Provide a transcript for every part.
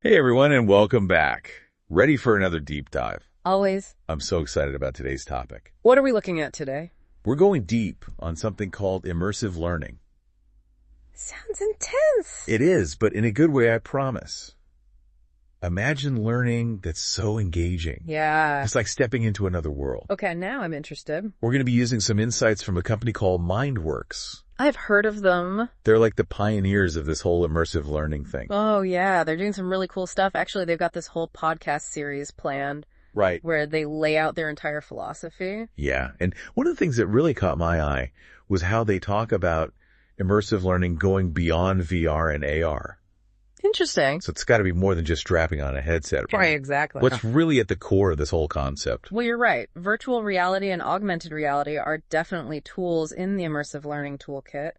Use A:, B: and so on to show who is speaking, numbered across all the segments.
A: Hey everyone, and welcome back. Ready for another deep dive?
B: Always.
A: I'm so excited about today's topic.
B: What are we looking at today?
A: We're going deep on something called immersive learning.
B: Sounds intense.
A: It is, but in a good way, I promise. Imagine learning that's so engaging.
B: Yeah.
A: It's like stepping into another world.
B: Okay, now I'm interested.
A: We're going to be using some insights from a company called Mindwrks.
B: I've heard of them.
A: They're like the pioneers of this whole immersive learning thing.
B: Oh, yeah. They're doing some really cool stuff. Actually, they've got this whole podcast series planned.
A: Right.
B: Where they lay out their entire philosophy.
A: Yeah. And one of the things that really caught my eye was how they talk about immersive learning going beyond VR and AR.
B: Interesting.
A: So it's got to be more than just strapping on a headset.
B: Right, exactly.
A: What's really at the core of this whole concept?
B: Well, you're right. Virtual reality and augmented reality are definitely tools in the immersive learning toolkit,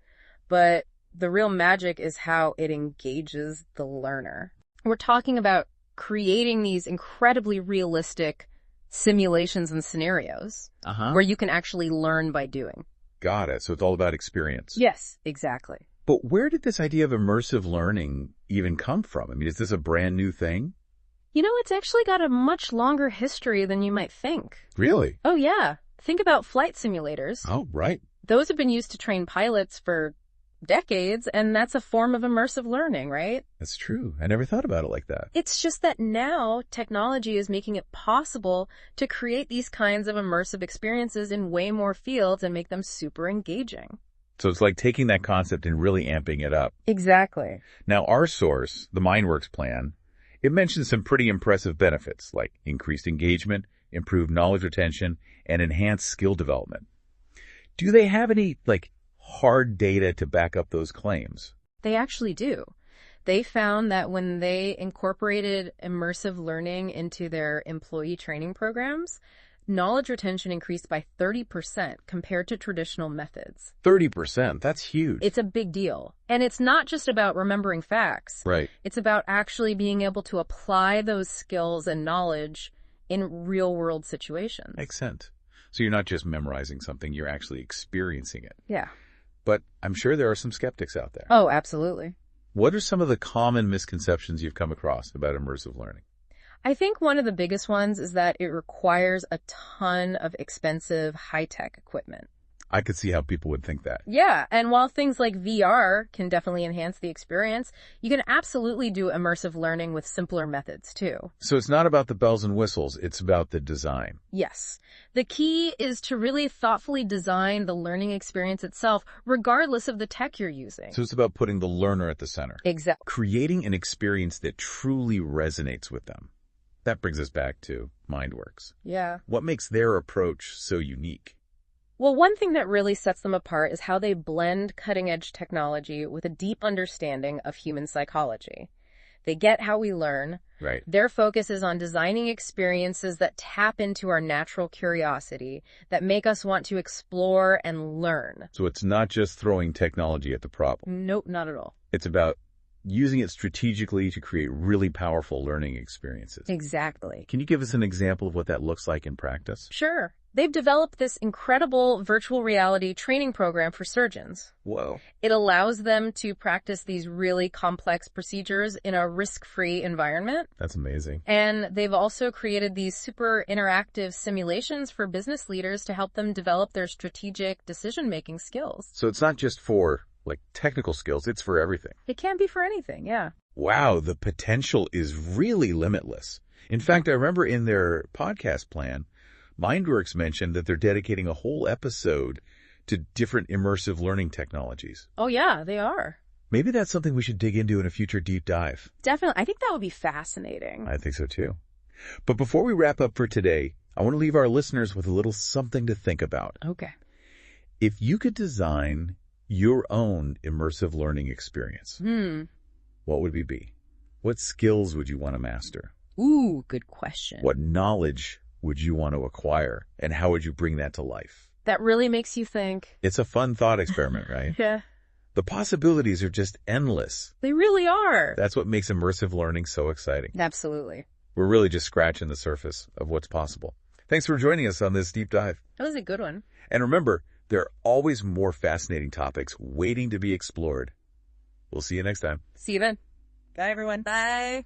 B: but the real magic is how it engages the learner. We're talking about creating these incredibly realistic simulations and scenarios where you can actually learn by doing.
A: Got it. So it's all about experience.
B: Yes, exactly.
A: But where did this idea of immersive learning even come from? I mean, is this a brand new thing?
B: You know, it's actually got a much longer history than you might think.
A: Really?
B: Oh, yeah. Think about flight simulators.
A: Oh, right.
B: Those have been used to train pilots for decades, and that's a form of immersive learning, right?
A: That's true. I never thought about it like that.
B: It's just that now technology is making it possible to create these kinds of immersive experiences in way more fields and make them super engaging.
A: So it's like taking that concept and really amping it up.
B: Exactly.
A: Now, our source, the Mindwrks plan, it mentions some pretty impressive benefits like increased engagement, improved knowledge retention, and enhanced skill development. Do they have any, hard data to back up those claims?
B: They actually do. They found that when they incorporated immersive learning into their employee training programs, knowledge retention increased by 30% compared to traditional methods.
A: 30%? That's huge.
B: It's a big deal. And it's not just about remembering facts.
A: Right.
B: It's about actually being able to apply those skills and knowledge in real-world situations.
A: Makes sense. So you're not just memorizing something, you're actually experiencing it.
B: Yeah.
A: But I'm sure there are some skeptics out there.
B: Oh, absolutely.
A: What are some of the common misconceptions you've come across about immersive learning?
B: I think one of the biggest ones is that it requires a ton of expensive high-tech equipment.
A: I could see how people would think that.
B: Yeah, and while things like VR can definitely enhance the experience, you can absolutely do immersive learning with simpler methods too.
A: So it's not about the bells and whistles, it's about the design.
B: Yes. The key is to really thoughtfully design the learning experience itself, regardless of the tech you're using.
A: So it's about putting the learner at the center.
B: Exactly.
A: Creating an experience that truly resonates with them. That brings us back to Mindwrks.
B: Yeah.
A: What makes their approach so unique?
B: Well, one thing that really sets them apart is how they blend cutting-edge technology with a deep understanding of human psychology. They get how we learn.
A: Right.
B: Their focus is on designing experiences that tap into our natural curiosity, that make us want to explore and learn.
A: So it's not just throwing technology at the problem.
B: Nope, not at all.
A: It's about using it strategically to create really powerful learning experiences.
B: Exactly.
A: Can you give us an example of what that looks like in practice?
B: Sure. They've developed this incredible virtual reality training program for surgeons.
A: Whoa.
B: It allows them to practice these really complex procedures in a risk-free environment.
A: That's amazing.
B: And they've also created these super interactive simulations for business leaders to help them develop their strategic decision-making skills.
A: So it's not just for, technical skills, it's for everything.
B: It can be for anything, yeah.
A: Wow, the potential is really limitless. In fact, I remember in their podcast plan, Mindwrks mentioned that they're dedicating a whole episode to different immersive learning technologies.
B: Oh, yeah, they are.
A: Maybe that's something we should dig into in a future deep dive.
B: Definitely. I think that would be fascinating.
A: I think so too. But before we wrap up for today, I want to leave our listeners with a little something to think about.
B: Okay.
A: If you could design your own immersive learning experience, what would it be? What skills would you want to master?
B: Ooh, good question.
A: What knowledge would you want to acquire, and how would you bring that to life?
B: That really makes you think.
A: It's a fun thought experiment, right?
B: Yeah.
A: The possibilities are just endless.
B: They really are.
A: That's what makes immersive learning so exciting.
B: Absolutely.
A: We're really just scratching the surface of what's possible. Thanks for joining us on this deep dive.
B: That was a good one.
A: And remember, there are always more fascinating topics waiting to be explored. We'll see you next time.
B: See you then. Bye, everyone. Bye.